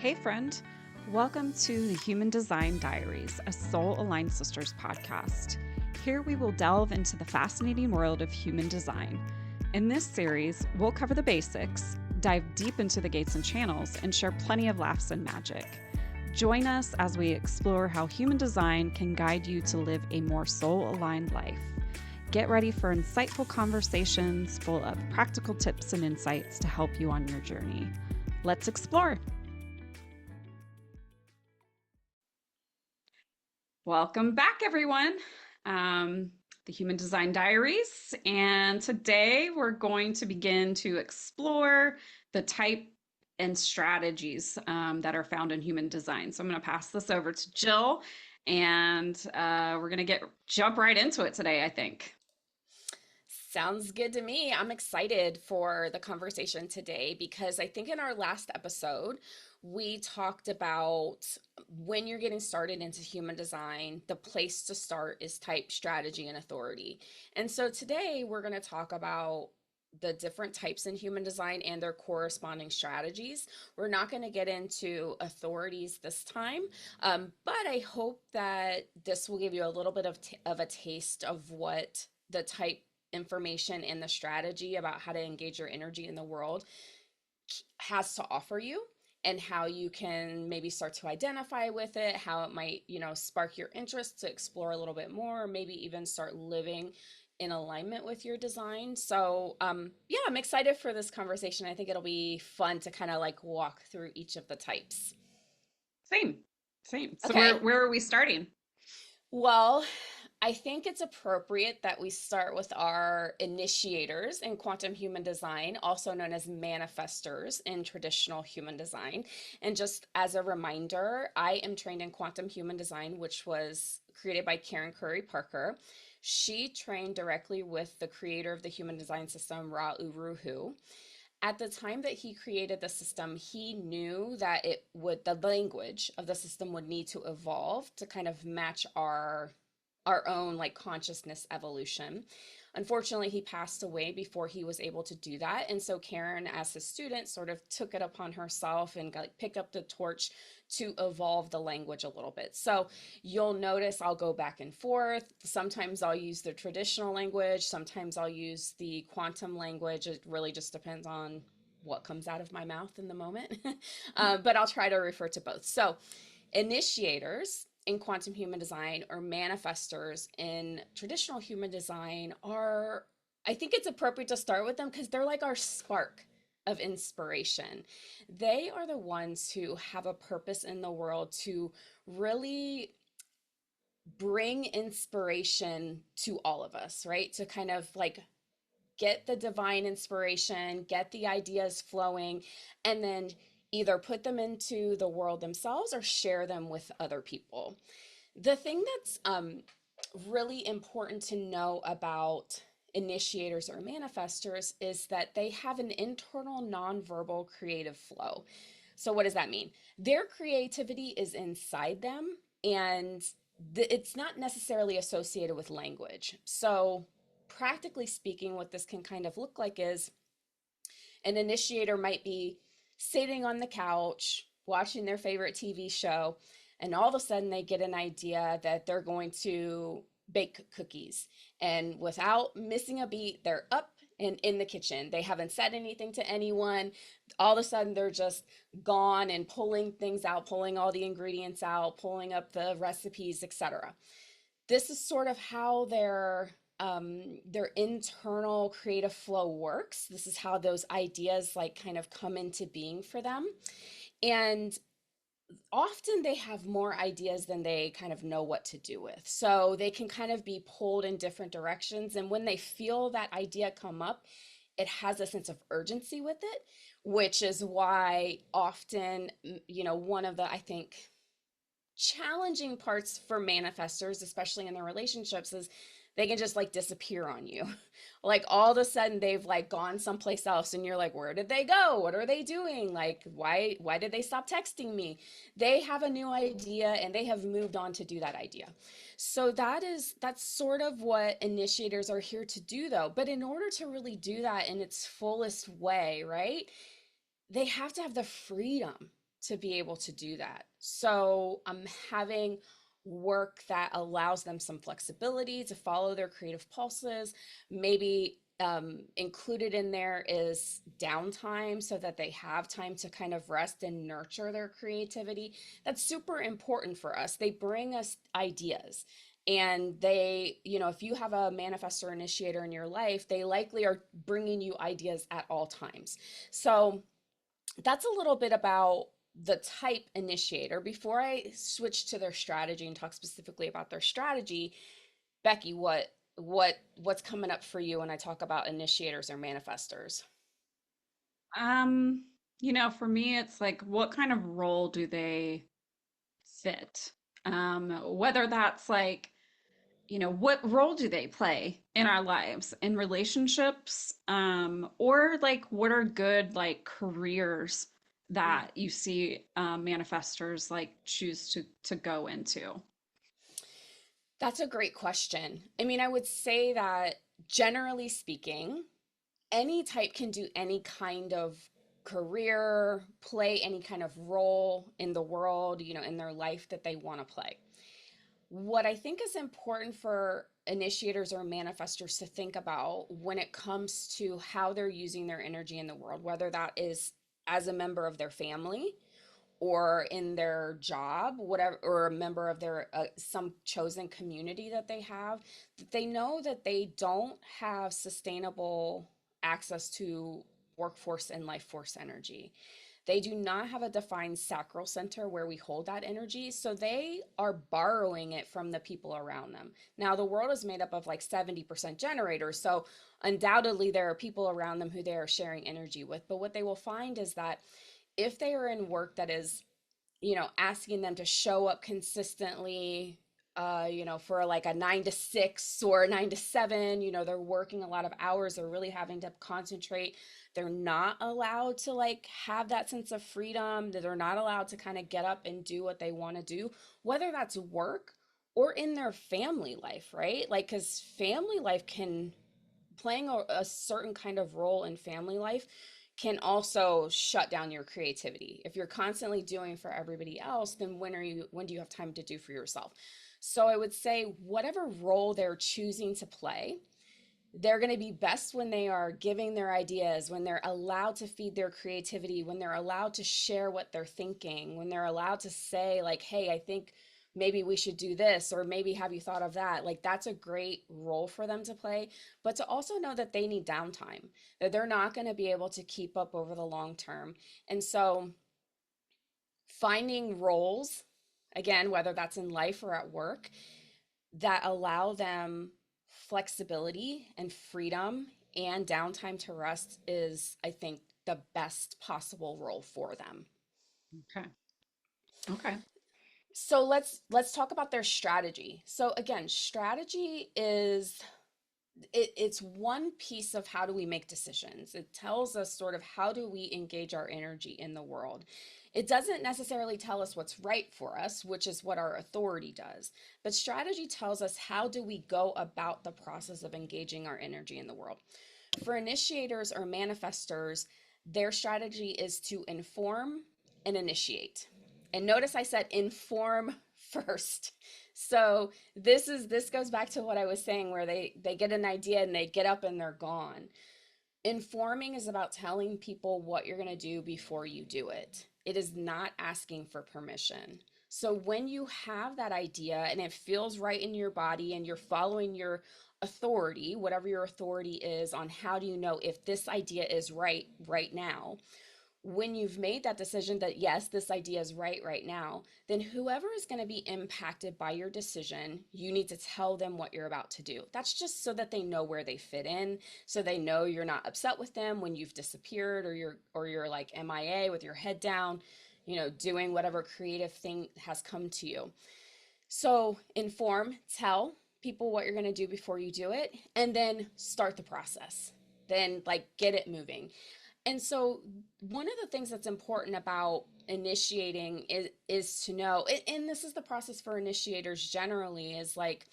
Hey, friend. Welcome to the Human Design Diaries, a soul aligned sisters podcast. Here we will delve into the fascinating world of human design. In this series, we'll cover the basics, dive deep into the gates and channels, and share plenty of laughs and magic. Join us as we explore how human design can guide you to live a more soul aligned life. Get ready for insightful conversations full of practical tips and insights to help you on your journey. Let's explore. Welcome back, everyone. The Human Design Diaries. And today we're going to begin to explore the type and strategies that are found in human design. So I'm going to pass this over to Jill, and we're going to jump right into it today, I think. Sounds good to me. I'm excited for the conversation today because I think in our last episode, we talked about when you're getting started into human design, the place to start is type, strategy, and authority. And so today we're going to talk about the different types in human design and their corresponding strategies. We're not going to get into authorities this time, but I hope that this will give you a little bit of a taste of what the type information and the strategy about how to engage your energy in the world has to offer you, and how you can maybe start to identify with it, how it might, spark your interest to explore a little bit more, or maybe even start living in alignment with your design. So, yeah, I'm excited for this conversation. I think it'll be fun to kind of like walk through each of the types. Same, same. So Okay. where are we starting? Well, I think it's appropriate that we start with our initiators in quantum human design, also known as manifestors in traditional human design. And just as a reminder, I am trained in quantum human design, which was created by Karen Curry Parker. She trained directly with the creator of the human design system, Ra Uru Hu. At the time that he created the system, he knew that the language of the system would need to evolve to kind of match our own like consciousness evolution. Unfortunately, he passed away before he was able to do that. And so Karen, as his student, sort of took it upon herself and picked up the torch to evolve the language a little bit. So you'll notice I'll go back and forth. Sometimes I'll use the traditional language. Sometimes I'll use the quantum language. It really just depends on what comes out of my mouth in the moment. But I'll try to refer to both. So initiators in quantum human design or manifestors in traditional human design are, I think it's appropriate to start with them because they're like our spark of inspiration. They are the ones who have a purpose in the world to really bring inspiration to all of us, right? To kind of like get the divine inspiration, get the ideas flowing, and then either put them into the world themselves or share them with other people. The thing that's really important to know about initiators or manifestors is that they have an internal nonverbal creative flow. So, what does that mean? Their creativity is inside them, and it's not necessarily associated with language. So, practically speaking, what this can kind of look like is an initiator might be sitting on the couch watching their favorite TV show, and all of a sudden they get an idea that they're going to bake cookies. And without missing a beat, they're up and in the kitchen. They haven't said anything to anyone. All of a sudden they're just gone and pulling things out, pulling all the ingredients out, pulling up the recipes, etc. This is sort of how their internal creative flow works. This is how those ideas like kind of come into being for them. And often they have more ideas than they kind of know what to do with. So they can kind of be pulled in different directions. And when they feel that idea come up, it has a sense of urgency with it, which is why often, one of the, I think, challenging parts for manifestors, especially in their relationships, is they can just like disappear on you. Like all of a sudden they've like gone someplace else and you're like, where did they go? What are they doing? Like, why did they stop texting me? They have a new idea and they have moved on to do that idea. So that's sort of what initiators are here to do though. But in order to really do that in its fullest way, right? They have to have the freedom to be able to do that. So I'm having work that allows them some flexibility to follow their creative pulses. Maybe included in there is downtime so that they have time to kind of rest and nurture their creativity. That's super important for us. They bring us ideas. And they, if you have a manifestor initiator in your life, they likely are bringing you ideas at all times. So that's a little bit about the type initiator. Before I switch to their strategy and talk specifically about their strategy, Becky, what's coming up for you when I talk about initiators or manifestors? Um, for me, it's like, what kind of role do they fit? Whether that's like, what role do they play in our lives, in relationships, or like, what are good like careers that you see manifestors like choose to go into? That's a great question. I mean, I would say that generally speaking, any type can do any kind of career, play any kind of role in the world, in their life that they want to play. What I think is important for initiators or manifestors to think about when it comes to how they're using their energy in the world, whether that is as a member of their family or in their job, whatever, or a member of their some chosen community that they have, that they know that they don't have sustainable access to workforce and life force energy. They do not have a defined sacral center where we hold that energy. So they are borrowing it from the people around them. Now, the world is made up of like 70% generators. So undoubtedly, there are people around them who they are sharing energy with. But what they will find is that if they are in work that is, asking them to show up consistently, for like a 9 to 6 or a 9 to 7, they're working a lot of hours, they're really having to concentrate. They're not allowed to like have that sense of freedom, that they're not allowed to kind of get up and do what they want to do, whether that's work or in their family life, right? Like, because family life can playing a certain kind of role in family life can also shut down your creativity. If you're constantly doing for everybody else, then when do you have time to do for yourself? So I would say whatever role they're choosing to play, they're going to be best when they are giving their ideas, when they're allowed to feed their creativity, when they're allowed to share what they're thinking, when they're allowed to say, like, hey, I think maybe we should do this, or maybe have you thought of that? Like, that's a great role for them to play. But to also know that they need downtime, that they're not going to be able to keep up over the long term. And so finding roles, again, whether that's in life or at work, that allow them flexibility and freedom and downtime to rest is, I think, the best possible role for them. Okay. Okay. So let's talk about their strategy. So again, strategy is it's one piece of how do we make decisions. It tells us sort of how do we engage our energy in the world. It doesn't necessarily tell us what's right for us, which is what our authority does. But strategy tells us how do we go about the process of engaging our energy in the world. For initiators or manifestors, their strategy is to inform and initiate. And notice I said inform first. So this goes back to what I was saying, where they get an idea and they get up and they're gone. Informing is about telling people what you're going to do before you do it. It is not asking for permission. So when you have that idea and it feels right in your body and you're following your authority, whatever your authority is, on how do you know if this idea is right now, when you've made that decision that yes, this idea is right now, then whoever is going to be impacted by your decision, you need to tell them what you're about to do. That's just so that they know where they fit in, so they know you're not upset with them when you've disappeared, or you're like MIA with your head down, doing whatever creative thing has come to you. So inform, tell people what you're going to do before you do it, and then start the process. Then like get it moving. And so one of the things that's important about initiating is to know, and this is the process for initiators generally, is like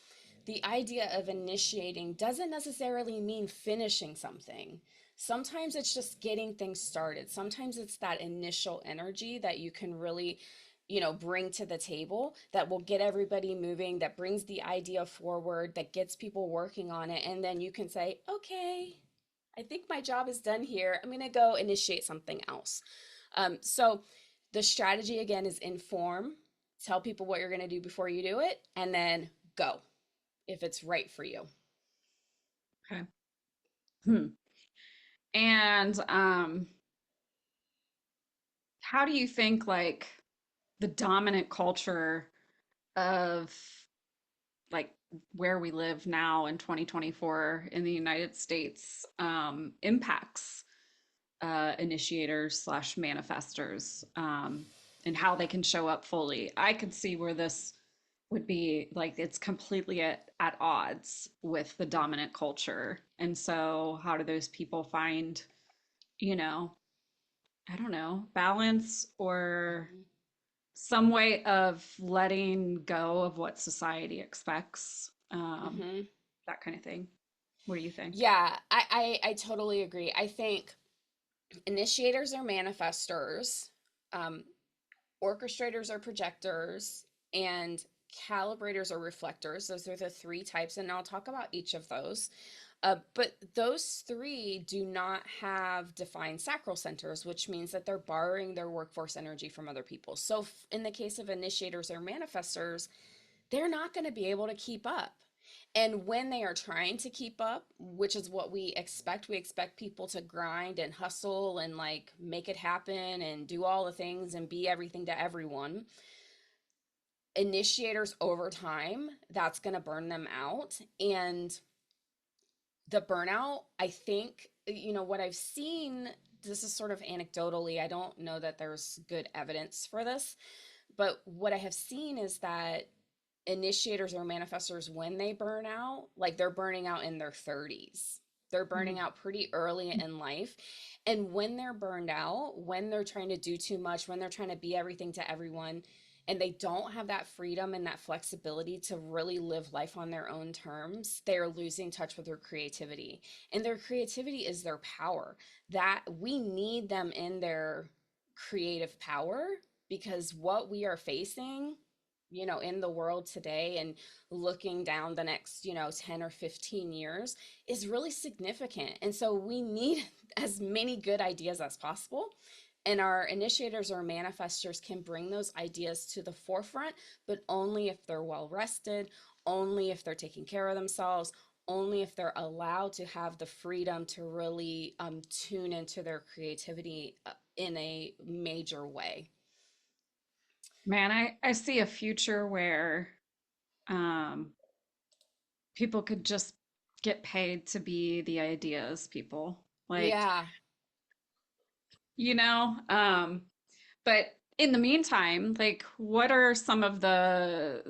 the idea of initiating doesn't necessarily mean finishing something. Sometimes it's just getting things started. Sometimes it's that initial energy that you can really, bring to the table that will get everybody moving, that brings the idea forward, that gets people working on it. And then you can say, okay, I think my job is done here. I'm going to go initiate something else. So the strategy again is inform, tell people what you're going to do before you do it, and then go if it's right for you. Okay. Hmm. And how do you think like the dominant culture of like where we live now in 2024 in the United States impacts initiators slash manifestors and how they can show up fully? I could see where this would be like it's completely at odds with the dominant culture. And so, how do those people find, you know, I don't know, balance or Mhm. some way of letting go of what society expects, Mhm. that kind of thing. What do you think? Yeah, I totally agree. I think initiators are manifestors, um, orchestrators are projectors, and calibrators are reflectors. Those are the three types, and I'll talk about each of those. But those three do not have defined sacral centers, which means that they're borrowing their workforce energy from other people. So, in the case of initiators or manifestors, they're not going to be able to keep up. And when they are trying to keep up, which is what we expect people to grind and hustle and like make it happen and do all the things and be everything to everyone. Initiators over time, that's going to burn them out. And the burnout, I think, what I've seen, this is sort of anecdotally, I don't know that there's good evidence for this, but what I have seen is that initiators or manifestors, when they burn out, like they're burning out in their 30s. They're burning Mm. out pretty early in life. And when they're burned out, when they're trying to do too much, when they're trying to be everything to everyone, and they don't have that freedom and that flexibility to really live life on their own terms, they are losing touch with their creativity. And their creativity is their power. That we need them in their creative power, because what we are facing, in the world today and looking down the next, 10 or 15 years is really significant. And so we need as many good ideas as possible. And our initiators or manifestors can bring those ideas to the forefront, but only if they're well rested, only if they're taking care of themselves, only if they're allowed to have the freedom to really tune into their creativity in a major way. Man, I see a future where um, people could just get paid to be the ideas people. Like, Yeah. you know, but in the meantime, like what are some of the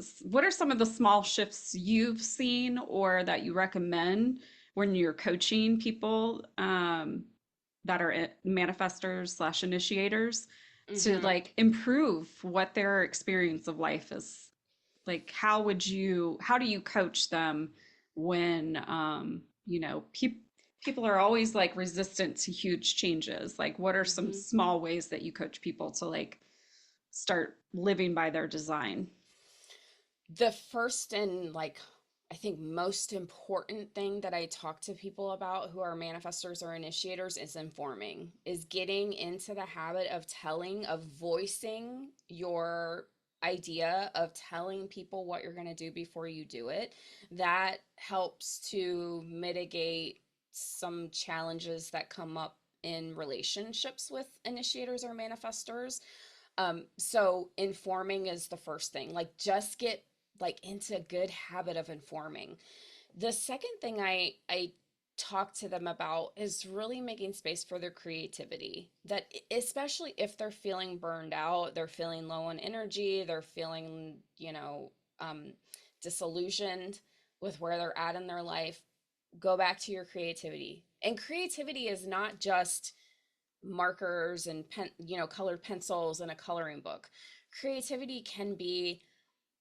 small shifts you've seen or that you recommend when you're coaching people that are manifestors slash initiators to Mm-hmm. like improve what their experience of life is? Like how do you coach them when people are always like resistant to huge changes? Like what are some Mm-hmm. small ways that you coach people to like start living by their design? The first and like I think most important thing that I talk to people about who are manifestors or initiators is informing, is getting into the habit of telling, of voicing your idea, of telling people what you're going to do before you do it. That helps to mitigate some challenges that come up in relationships with initiators or manifestors. So informing is the first thing. Like just get like into a good habit of informing. The second thing I talk to them about is really making space for their creativity. That especially if they're feeling burned out, they're feeling low on energy, they're feeling, disillusioned with where they're at in their life, go back to your creativity. And creativity is not just markers and colored pencils and a coloring book. Creativity can be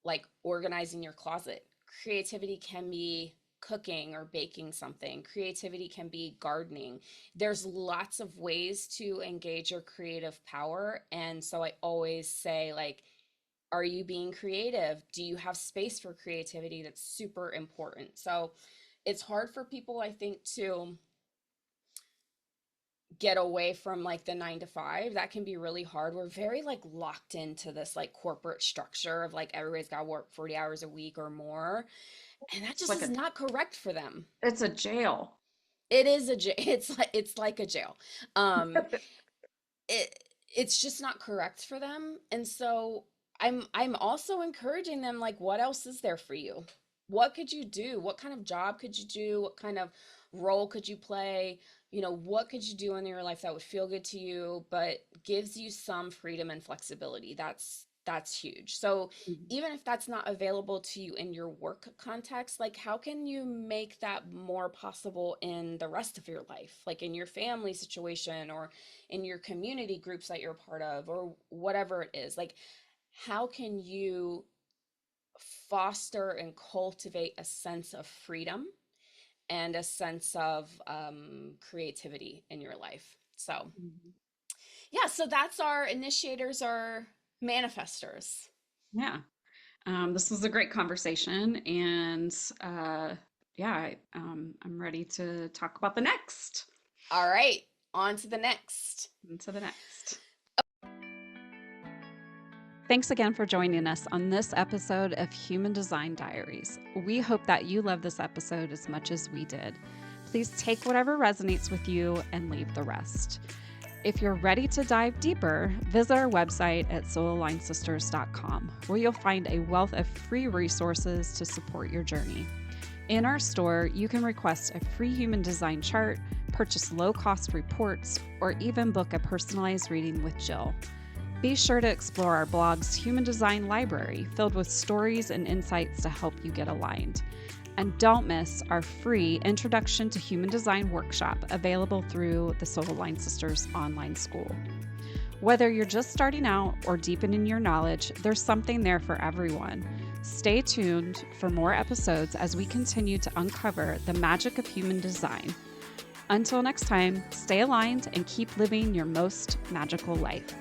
like organizing your closet. Creativity can be cooking or baking something. Creativity can be gardening. There's lots of ways to engage your creative power. And so I always say, like, are you being creative? Do you have space for creativity? That's super important. So it's hard for people, I think, to get away from like the 9 to 5. That can be really hard. We're very like locked into this like corporate structure of like everybody's got to work 40 hours a week or more. And that It's just like is not correct for them. it's a jail. It is a jail. It's like a jail. Um, it it's just not correct for them. And so I'm also encouraging them, like, what else is there for you? What could you do? What kind of job could you do? What kind of role could you play? What could you do in your life that would feel good to you but gives you some freedom and flexibility? That's huge. So Mhm. even if that's not available to you in your work context, like, how can you make that more possible in the rest of your life, like in your family situation or in your community groups that you're part of or whatever it is? Like, how can you foster and cultivate a sense of freedom and a sense of creativity in your life? So Mhm. yeah, so that's our initiators or manifestors. Yeah. This was a great conversation, and yeah, I'm ready to talk about the next. All right, on to the next. To the next. Thanks again for joining us on this episode of Human Design Diaries. We hope that you love this episode as much as we did. Please take whatever resonates with you and leave the rest. If you're ready to dive deeper, visit our website at soulalignedsisters.com, where you'll find a wealth of free resources to support your journey. In our store, you can request a free human design chart, purchase low-cost reports, or even book a personalized reading with Jill. Be sure to explore our blog's Human Design library, filled with stories and insights to help you get aligned. And don't miss our free Introduction to Human Design workshop, available through the Soul Aligned Sisters online school. Whether you're just starting out or deepening your knowledge, there's something there for everyone. Stay tuned for more episodes as we continue to uncover the magic of human design. Until next time, stay aligned and keep living your most magical life.